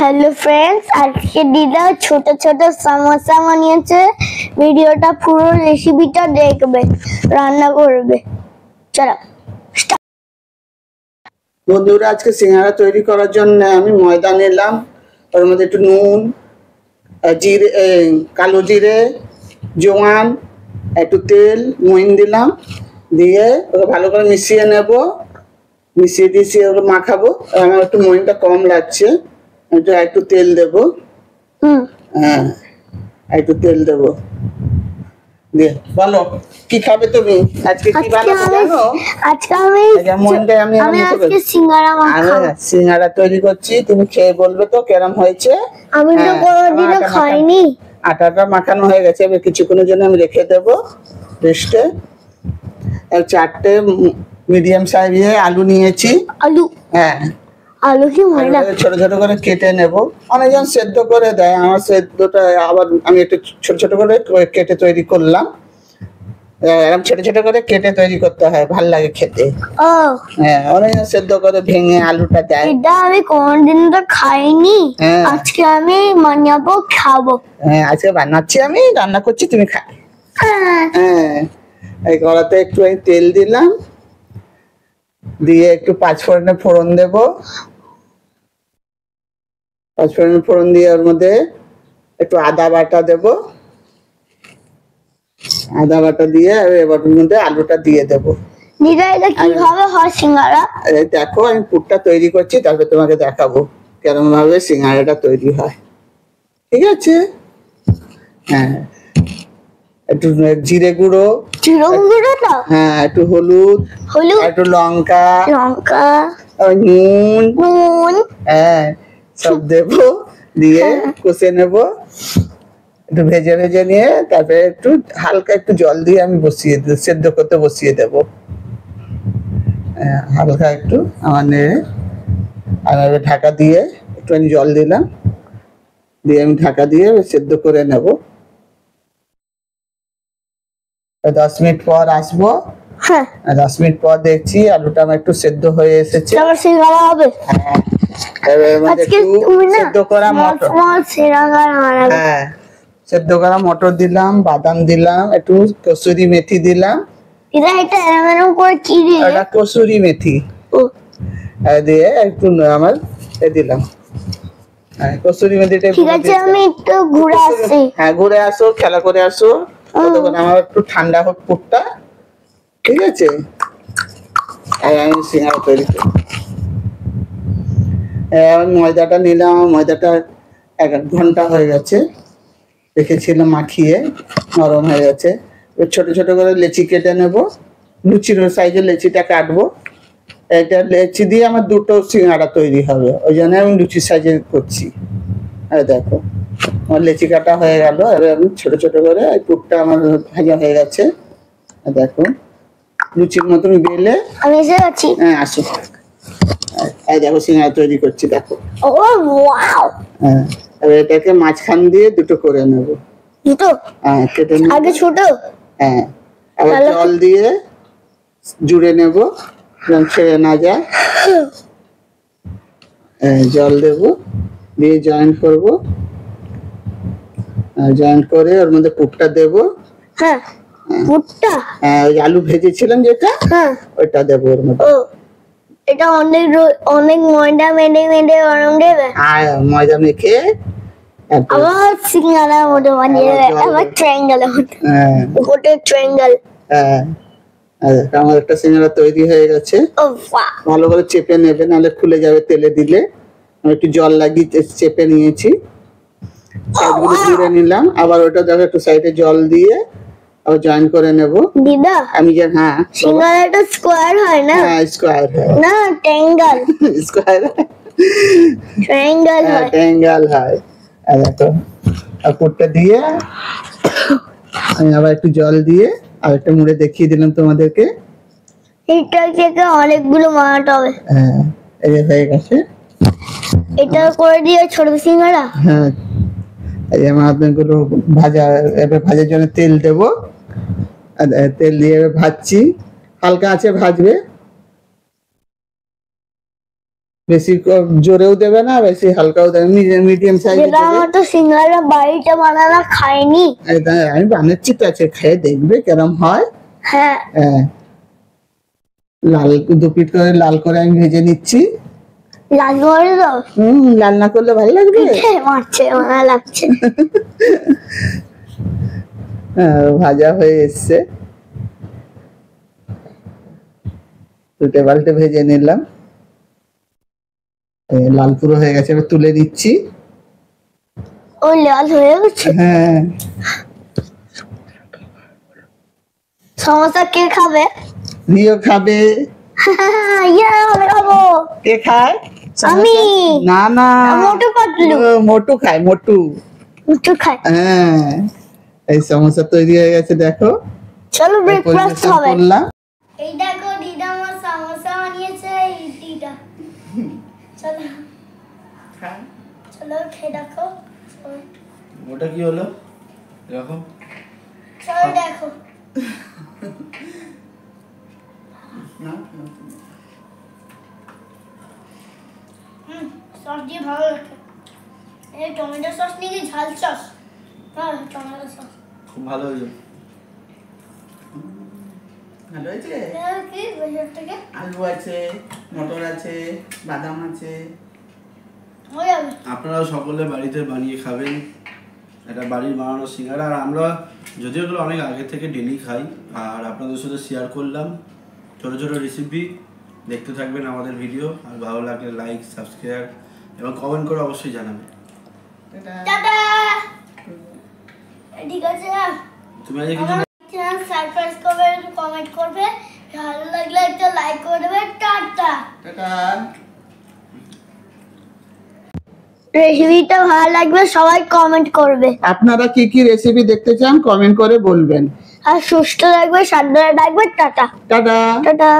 Hello friends, आज के दिदा छोटा छोटा समोसा বানিয়েছে। ভিডিওটা পুরো রেসিপিটা দেখবে, রান্না করবে। চলো বন্ধুরা, আজকে সিঙ্গারা তৈরি করার জন্য আমি ময়দা নিলাম, ওর মধ্যে একটু নুন, জিরে, কালো জিরে, জোয়ান, একটু তেল, মইন দিলাম, দিয়ে ওকে ভালো করে মিশিয়ে নেব। মিশিয়ে ওকে মাখাবো। আমার একটু মইনটা কম লাগছে, একটু তেল দেব। হ্যাঁ, একটু তেল দেব। দিয়ে বলো কি খাবে তুমি আজকে? কি বানাবো জানো? আজকে আমি আজকে সিঙ্গারা তৈরি করছি। তুমি খেয়ে বলবে তো কেরম হয়েছে। আমি তো কোনোদিনও খাইনি। আটাটা মাখানো হয়ে গেছে, এবার কিছুক্ষণের জন্য আমি রেখে দেবো রেস্টে। আর 4টে মিডিয়াম সাইজের আলু নিয়েছি। আলু? হ্যাঁ, আলু কি ময়দা? ছোট ছোট করে কেটে নেব। অনেকজন সেদ্ধ করে দেয়, আমার সেদ্ধটা আবার আমি একটু ছোট ছোট করে কেটে তৈরি করলাম। এরকম ছোট ছোট করে কেটে তৈরি করতে হয়, ভাল লাগে খেতে। হ্যাঁ, অনেকজন সেদ্ধ করে ভেঙে আলুটা দেয়। এটা আমি কোনদিন তো খাইনি, আজকে আমি বানাবো, খাবো। হ্যাঁ, আজকে বানাচ্ছি, আমি রান্না করছি, তুমি খাবে। হ্যাঁ, এই কড়াতে একটু তেল দিলাম, দিয়ে একটু পাঁচফোড়নে ফোড়ন দেব। পাঁচফোড়নে ফোড়ন দিয়ে ওর মধ্যে একটু আদা বাটা দেব। আদা বাটা দিয়ে এবার ওর মধ্যে আলুটা দিয়ে দেব। কিভাবে হয় সিঙ্গারা? দেখো, আমি পুরটা তৈরি করছি, তারপরে তোমাকে দেখাবো কেরম ভাবে সিঙ্গারাটা তৈরি হয়। ঠিক আছে? হ্যাঁ, একটু জিরে গুঁড়ো, হ্যাঁ, একটু হলুদ, একটু লঙ্কা, নুন, হ্যাঁ, সব দেব। দিয়ে কষে নেব, একটু ভেজে ভেজে নিয়ে তারপরে একটু হালকা একটু জল দিয়ে আমি সেদ্ধ করতে বসিয়ে দেব। হালকা একটু আমার নেড়ে আর ঢাকা দিয়ে একটু আমি জল দিলাম, দিয়ে আমি ঢাকা দিয়ে সেদ্ধ করে নেব। 10 মিনিট পর আসবো। 10 মিনিট পর দেখছি আলুটা আমার একটু সেদ্ধ হয়ে এসেছে। সেদ্ধ করা মটর দিলাম, বাদাম দিলাম, একটু কসুরি মেথি দিলাম। এটা কসুরি মেথি দিয়ে একটু আমার দিলাম। হ্যাঁ, কসুরি মেথিটা হ্যাঁ, ঘুরে আসো, খেলা করে আসো, ততক্ষণ আমার একটু ঠান্ডা হোক পুরটা। ঠিক আছে? আমি সিঙ্গারা তৈরি করি। ময়দাটা নিলাম, ময়দাটা 1 ঘন্টা হয়ে গেছে, রেখেছিলাম মাখিয়ে, নরম হয়ে গেছে। ছোট ছোট করে লেচি কেটে নেব, লুচির সাইজের লেচিটা কাটবো। এটা লেচি দিয়ে আমার 2টো সিঙ্গারা তৈরি হবে, ওই জন্য আমি লুচির সাইজের করছি। আর দেখো, আমার লেচি কাটা হয়ে গেল। এবার আমি ছোট ছোট করে পুরটা আমার ভাজা হয়ে গেছে। দেখো, লুচির মতন বেলে আমি এসে গেছি। হ্যাঁ, আসো। এই দেখো, সিঙ্গারা তৈরি করছি, দেখো। হ্যাঁ, এবার এটাকে মাঝখান দিয়ে 2টো করে নেব। দুটো? হ্যাঁ, কেটে নেব। আগে ছোট? হ্যাঁ, আবার জল দিয়ে জুড়ে নেব যেন ছেড়ে না যায়। জল দেব, দিয়ে জয়েন্ট করব। জয়েন্ট করে ওর মধ্যে পুরটা দেব। হ্যাঁ, পুরটা? হ্যাঁ, ওই আলু ভেজেছিলাম যেটা, ওইটা দেব ওর মধ্যে। এটা অনেক ময়দা মেখে গরম দেবে। ময়দা মেখে আবার সিঙ্গারার মতো বানিয়ে দেবে, আবার ট্রায়াঙ্গেলের মতো। ওটা ট্রায়াঙ্গেল। আমার একটা সিঙ্গারা তৈরি হয়ে গেছে। ভালো করে চেপে নেবে, নাহলে খুলে যাবে তেলে দিলে। আমি একটু জল লাগিয়ে চেপে নিয়েছি, সাইডগুলো জুড়ে নিলাম। আবার ওটা দেখো, একটু সাইডে জল দিয়ে আবার জয়েন করে নেব। দিদা, আমি যে হ্যাঁ, সিঙ্গারাটা স্কোয়ার হয় না? হ্যাঁ, স্কোয়ার হয় না, ট্রায়াঙ্গেল। স্কোয়ার, ট্রায়াঙ্গেল হয়। ট্রায়াঙ্গেল হয়। আর দেখো, পুরটা দিয়ে আমি আবার একটু জল দিয়ে আর একটা মুড়ে দেখিয়ে দিলাম তোমাদেরকে। এটা থেকে অনেকগুলো বানাতে হবে। হ্যাঁ, এই হয়ে গেছে। এটা করে দিয়ে ছোট সিঙ্গারা। হ্যাঁ, এই মাছগুলো ভাজা, এবার ভাজার জন্য তেল দেব। তেল দিয়ে ভাজছি, হালকা আছে ভাজবে। বেশি জোরেও দেবে না, বেশি হালকাও দেবে, মিডিয়াম সাইজ যেটা আমার তো সিঙ্গারা বাড়িতে বানানো খাইনি। আমি বানাচ্ছি তো, আছে খেয়ে দেখবে কেরম হয়। হ্যাঁ লাল 2 পিট করে লাল করে আমি ভেজে নিচ্ছি। লাল করে দাও। লাল না করলে ভালো লাগবে? মারছে ভালো লাগছে। ভাজা হয়ে এসছে, উল্টে পাল্টে ভেজে নিলাম। লাল পুরো হয়ে গেছে, এবার তুলে দিচ্ছি। ও লাল হয়ে গেছে। হ্যাঁ সমোসা কে খাবে? নিও খাবে। আমি খাবো। কে খায়? আমি। না না, মোটু পাতলু। মোটু খায়, মোটু খায়। হ্যাঁ, এই সমোসা তৈরি হয়ে গেছে, দেখো। চলো ব্রেকফাস্ট হবে। এই দেখো দিদা আমার সমোসা বানিয়েছে। এই দিদা চলো চলো খেয়ে দেখো। ওটা কি হলো এরকম? চলো দেখো। সস দিয়ে ভালো লাগে। এই টমেটো সস নাকি ঝাল সস? হ্যাঁ টমেটো সস খুব ভালো হয়েছে। ভালো হয়েছে। কি বাজার থেকে আলু আছে, মটর আছে, বাদাম আছে। হয়ে যাবে। আপনারাও সকলে বাড়িতে বানিয়ে খাবেন, এটা বাড়ির বানানো সিঙ্গারা। আর আমরা যদিও এগুলো অনেক আগে থেকে ডেলি খাই, আর আপনাদের সাথে শেয়ার করলাম ছোটো ছোটো রেসিপি। দেখতে থাকবেন আমাদের ভিডিও, আর ভালো লাগলে লাইক, সাবস্ক্রাইব এবং কমেন্ট করে অবশ্যই জানাবেন। টাটা। ঠিক আছে, তুমি আজকে কিছু চ্যানেল সাবস্ক্রাইব করবে, কমেন্ট করবে, ভালো লাগলে একটা লাইক করে দেবে। টাটা। টাটা। রেসিপিটা ভালো লাগবে, সবাই কমেন্ট করবে। আপনারা কি কি রেসিপি দেখতে চান কমেন্ট করে বলবেন। আর সুস্থ থাকবে, সাবধানে থাকবে। Tata tata. টাটা।